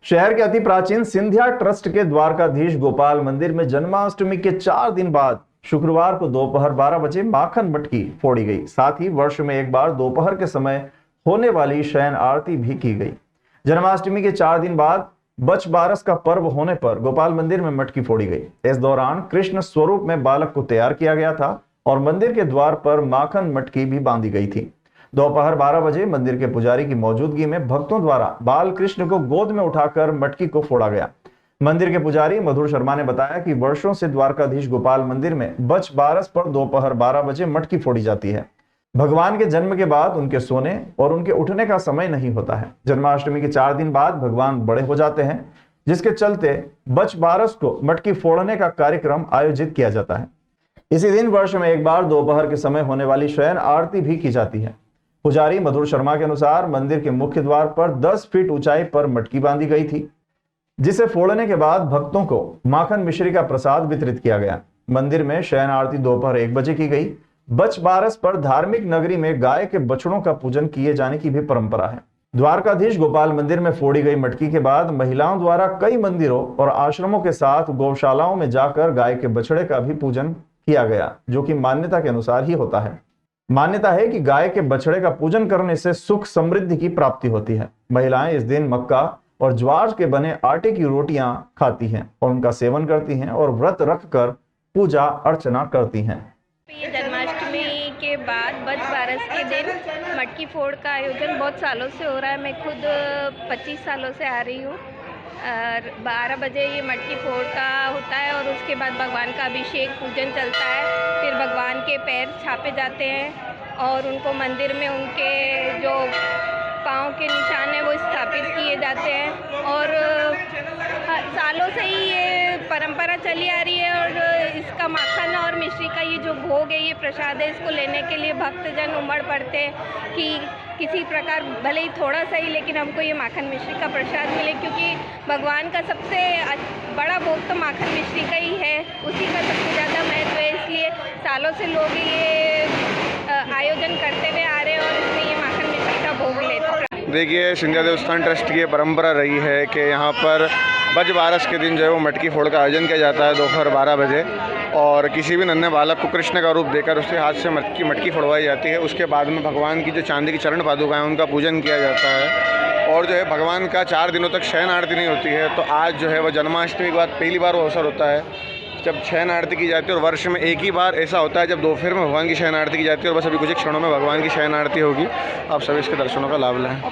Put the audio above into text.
शहर के अति प्राचीन सिंधिया ट्रस्ट के द्वारकाधीश गोपाल मंदिर में जन्माष्टमी के 4 दिन बाद शुक्रवार को दोपहर 12 बजे माखन मटकी फोड़ी गई। साथ ही वर्ष में एक बार दोपहर के समय होने वाली शयन आरती भी की गई। जन्माष्टमी के 4 दिन बाद बच बारस का पर्व होने पर गोपाल मंदिर में मटकी फोड़ी गई। इस दौरान कृष्ण स्वरूप में बालक को तैयार किया गया था और मंदिर के द्वार पर माखन मटकी भी बांधी गई थी। दोपहर 12 बजे मंदिर के पुजारी की मौजूदगी में भक्तों द्वारा बाल कृष्ण को गोद में उठाकर मटकी को फोड़ा गया। मंदिर के पुजारी मधुर शर्मा ने बताया कि वर्षों से द्वारकाधीश गोपाल मंदिर में बच बारस पर दोपहर 12 बजे मटकी फोड़ी जाती है। भगवान के जन्म के बाद उनके सोने और उनके उठने का समय नहीं होता है। जन्माष्टमी के 4 दिन बाद भगवान बड़े हो जाते हैं, जिसके चलते बच बारस को मटकी फोड़ने का कार्यक्रम आयोजित किया जाता है। इसी दिन वर्ष में एक बार दोपहर के समय होने वाली शयन आरती भी की जाती है। पुजारी मधुर शर्मा के अनुसार मंदिर के मुख्य द्वार पर 10 फीट ऊंचाई पर मटकी बांधी गई थी, जिसे फोड़ने के बाद भक्तों को माखन मिश्री का प्रसाद वितरित किया गया। मंदिर में शयन आरती दोपहर 1 बजे की गई। बच बारस पर धार्मिक नगरी में गाय के बछड़ों का पूजन किए जाने की भी परंपरा है। द्वारकाधीश गोपाल मंदिर में फोड़ी गई मटकी के बाद महिलाओं द्वारा कई मंदिरों और आश्रमों के साथ गौशालाओं में जाकर गाय के बछड़े का भी पूजन किया गया, जो कि मान्यता के अनुसार ही होता है। मान्यता है कि गाय के बछड़े का पूजन करने से सुख समृद्धि की प्राप्ति होती है। महिलाएं इस दिन मक्का और ज्वार के बने आटे की रोटियां खाती हैं और उनका सेवन करती हैं और व्रत रखकर पूजा अर्चना करती हैं। ये जन्माष्टमी के बाद बच बारस के दिन मटकी फोड़ का आयोजन बहुत सालों से हो रहा है। मैं खुद 25 सालों से आ रही हूँ। 12 बजे ये मटकी फोड़ का होता है और उसके बाद भगवान का अभिषेक पूजन चलता है। फिर भगवान के पैर छापे जाते हैं और उनको मंदिर में उनके जो पाँव के निशान है वो स्थापित किए जाते हैं। और सालों से ही ये परंपरा चली आ रही है और इसका माखन और मिश्री का ये जो भोग है, ये प्रसाद है, इसको लेने के लिए भक्तजन उमड़ पड़ते हैं कि किसी प्रकार भले ही थोड़ा सा ही लेकिन हमको ये माखन मिश्री का प्रसाद मिले, क्योंकि भगवान का सबसे बड़ा भोग तो माखन मिश्री का ही है, उसी का सबसे ज़्यादा महत्व है। इसलिए सालों से लोग ये आयोजन करते हुए आ रहे हैं और इसमें ये माखन मिश्री का भोग लेते हैं। देखिए, सिंधिया देवस्थान ट्रस्ट की ये परंपरा रही है कि यहाँ पर बच बारस के दिन जो है वो मटकी फोड़ का आयोजन किया जाता है दोपहर 12 बजे और किसी भी नन्हे बालक को कृष्ण का रूप देकर उसके हाथ से मटकी फोड़वाई जाती है। उसके बाद में भगवान की जो चांदी की चरण पादुका है उनका पूजन किया जाता है और जो है भगवान का 4 दिनों तक शयन आरती नहीं होती है। तो आज जो है वो जन्माष्टमी के बाद पहली बार वो अवसर होता है जब शयन आरती की जाती है और वर्ष में एक ही बार ऐसा होता है जब दोपहर में भगवान की शयन आरती की जाती है और बस अभी कुछ ही क्षणों में भगवान की शयन आरती होगी। आप सभी इसके दर्शनों का लाभ लें।